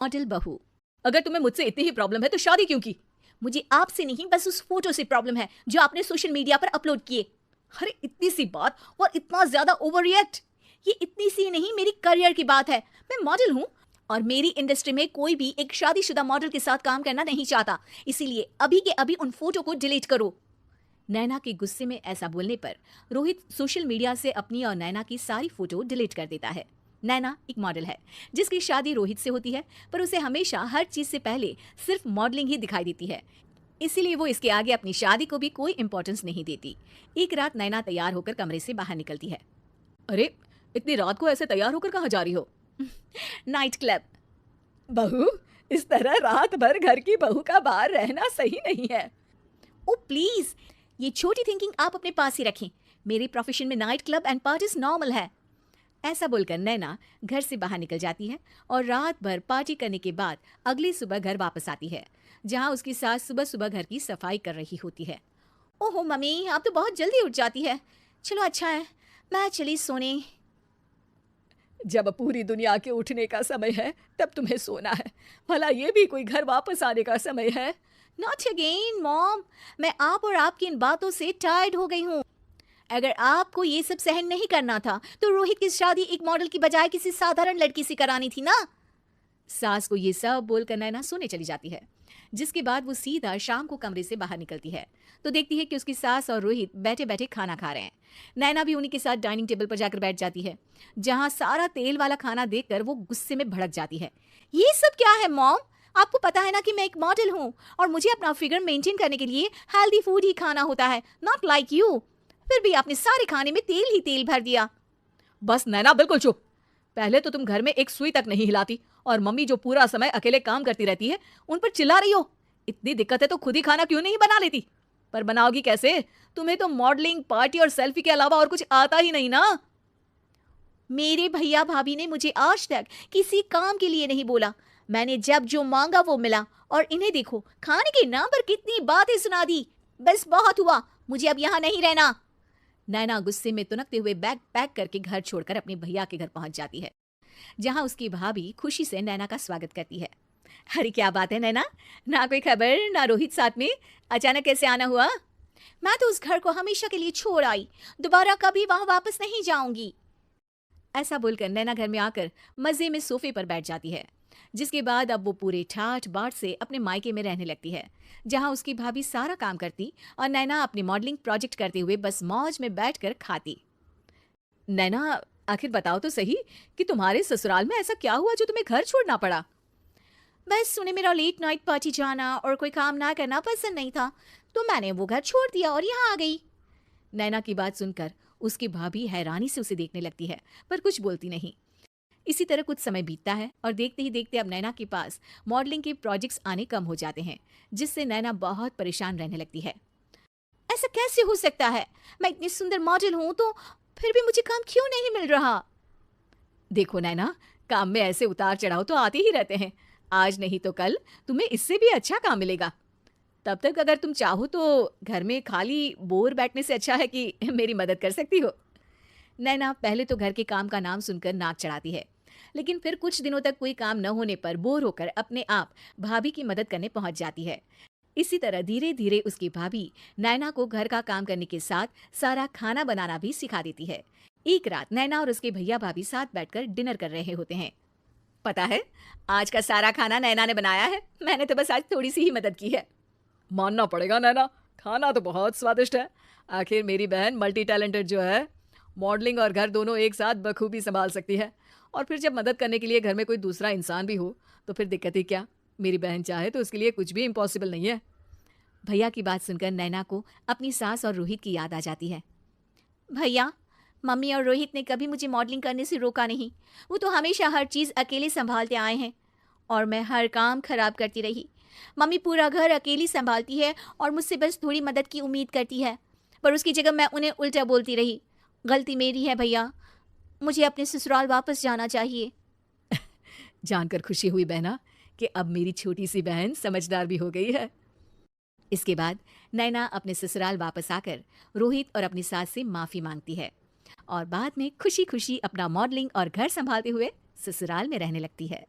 Model बहू, अगर तुम्हें मुझसे इतनी ही प्रॉब्लम है तो शादी क्यों की? मुझे आपसे नहीं, बस उस फोटो से प्रॉब्लम है जो आपने सोशल मीडिया पर अपलोड किए। अरे इतनी सी बात और इतना ज्यादा ओवर रिएक्ट। ये इतनी सी नहीं, मेरी करियर की बात है। मैं मॉडल हूँ और मेरी इंडस्ट्री में कोई भी एक शादीशुदा मॉडल के साथ काम करना नहीं चाहता। इसीलिए अभी के अभी उन फोटो को डिलीट करो। नैना के गुस्से में ऐसा बोलने पर रोहित सोशल मीडिया से अपनी और नैना की सारी फोटो डिलीट कर देता है। नैना एक मॉडल है जिसकी शादी रोहित से होती है, पर उसे हमेशा हर चीज से पहले सिर्फ मॉडलिंग ही दिखाई देती है। इसीलिए वो इसके आगे अपनी शादी को भी कोई इंपॉर्टेंस नहीं देती। एक रात नैना तैयार होकर कमरे से बाहर निकलती है। अरे इतनी रात को ऐसे तैयार होकर कहाँ जा रही हो? Night club. बहू, इस तरह रात भर घर की बहू का बाहर रहना सही नहीं है। ओ प्लीज, ये छोटी थिंकिंग आप अपने पास ही रखें। मेरे प्रोफेशन में night club and parties normal है। ऐसा बोलकर नैना घर से बाहर निकल जाती है और रात भर पार्टी करने के बाद अगली सुबह घर वापस आती है, जहां उसकी सास सुबह सुबह घर की सफाई कर रही होती है। ओहो मम्मी, आप तो बहुत जल्दी उठ जाती है। चलो अच्छा है, मैं चली सोने। जब पूरी दुनिया के उठने का समय है तब तुम्हें सोना है, भला ये भी कोई घर वापस आने का समय है? नॉट अगेन मॉम, मैं आप और आपकी इन बातों से टायर्ड हो गई हूँ। अगर आपको ये सब सहन नहीं करना था तो रोहित की शादी एक मॉडल की बजाय किसी साधारण लड़की से करानी थी ना। सास को ये सब बोलकर नैना सोने चली जाती है, जिसके बाद वो सीधा शाम को कमरे से बाहर निकलती है तो देखती है कि उसकी सास और रोहित बैठे बैठे खाना खा रहे हैं। नैना भी उन्हीं के साथ डाइनिंग टेबल पर जाकर बैठ जाती है, जहां सारा तेल वाला खाना देखकर वो गुस्से में भड़क जाती है। ये सब क्या है मॉम? आपको पता है ना कि मैं एक मॉडल हूँ और मुझे अपना फिगर मेंटेन करने के लिए हेल्दी फूड ही खाना होता है, नॉट लाइक यू। फिर भी आपने सारे खाने में तेल ही तेल भर दिया। बस नैना बिल्कुल चुप। पहले तो तुम घर में एक सुई तक नहीं हिलाती और मम्मी जो पूरा समय अकेले काम करती रहती है उन पर चिल्ला रही हो। इतनी दिक्कत है तो खुद ही खाना क्यों नहीं बना लेती? पर बनाओगी कैसे? तुम्हें तो मॉडलिंग, पार्टी और सेल्फी के अलावा और कुछ आता ही नहीं ना। मेरे भैया भाभी ने मुझे आज तक किसी काम के लिए नहीं बोला। मैंने जब जो मांगा वो मिला और इन्हें देखो, खाने के नाम पर कितनी बातें सुना दी। बस बहुत हुआ, मुझे अब यहाँ नहीं रहना। नैना गुस्से में तुनकते हुए बैग पैक करके घर छोड़कर अपने भैया के घर पहुंच जाती है, जहां उसकी भाभी खुशी से नैना का स्वागत करती है। अरे क्या बात है नैना, ना कोई खबर ना रोहित साथ में, अचानक कैसे आना हुआ? मैं तो उस घर को हमेशा के लिए छोड़ आई, दोबारा कभी वहां वापस नहीं जाऊंगी। ऐसा बोलकर नैना घर में आकर मजे में सोफे पर बैठ जाती है, जिसके बाद अब वो पूरे ठाठ बाट से अपने मायके में रहने लगती है, जहां उसकी भाभी सारा काम करती और नैना अपनी मॉडलिंग प्रोजेक्ट करते हुए बस मौज में बैठकर खाती। नैना, आखिर बताओ तो सही कि तुम्हारे ससुराल में ऐसा क्या हुआ जो तुम्हें घर छोड़ना पड़ा? बस उन्हें मेरा लेट नाइट पार्टी जाना और कोई काम ना करना पसंद नहीं था, तो मैंने वो घर छोड़ दिया और यहाँ आ गई। नैना की बात सुनकर उसकी भाभी हैरानी से उसे देखने लगती है, पर कुछ बोलती नहीं। इसी तरह कुछ समय बीतता है और देखते ही देखते अब नैना के पास मॉडलिंग के प्रोजेक्ट्स आने कम हो जाते हैं, जिससे नैना बहुत परेशान रहने लगती है। ऐसा कैसे हो सकता है? मैं इतनी सुंदर मॉडल हूं तो फिर भी मुझे काम क्यों नहीं मिल रहा? देखो नैना, काम में ऐसे उतार चढ़ाव तो आते ही रहते हैं। आज नहीं तो कल तुम्हें इससे भी अच्छा काम मिलेगा। तब तक अगर तुम चाहो तो घर में खाली बोर बैठने से अच्छा है कि मेरी मदद कर सकती हो। नैना पहले तो घर के काम का नाम सुनकर नाक चढ़ाती है, लेकिन फिर कुछ दिनों तक कोई काम न होने पर बोर होकर अपने आप भाभी की मदद करने पहुंच जाती है। इसी तरह धीरे धीरे उसकी भाभी नैना को घर का काम करने के साथ सारा खाना बनाना भी सिखा देती है। एक रात नैना और उसके भैया भाभी साथ बैठकर डिनर कर रहे होते हैं। पता है, आज का सारा खाना नैना ने बनाया है, मैंने तो बस आज थोड़ी सी ही मदद की है। मानना पड़ेगा नैना, खाना तो बहुत स्वादिष्ट है। आखिर मेरी बहन मल्टी टैलेंटेड जो है, मॉडलिंग और घर दोनों एक साथ बखूबी संभाल सकती है। और फिर जब मदद करने के लिए घर में कोई दूसरा इंसान भी हो तो फिर दिक्कत ही क्या? मेरी बहन चाहे तो उसके लिए कुछ भी इम्पॉसिबल नहीं है। भैया की बात सुनकर नैना को अपनी सास और रोहित की याद आ जाती है। भैया, मम्मी और रोहित ने कभी मुझे मॉडलिंग करने से रोका नहीं। वो तो हमेशा हर चीज़ अकेले संभालते आए हैं और मैं हर काम खराब करती रही। मम्मी पूरा घर अकेली संभालती है और मुझसे बस थोड़ी मदद की उम्मीद करती है, पर उसकी जगह मैं उन्हें उल्टा बोलती रही। गलती मेरी है भैया, मुझे अपने ससुराल वापस जाना चाहिए। जानकर खुशी हुई बहना कि अब मेरी छोटी सी बहन समझदार भी हो गई है। इसके बाद नैना अपने ससुराल वापस आकर रोहित और अपनी सास से माफी मांगती है और बाद में खुशी खुशी अपना मॉडलिंग और घर संभालते हुए ससुराल में रहने लगती है।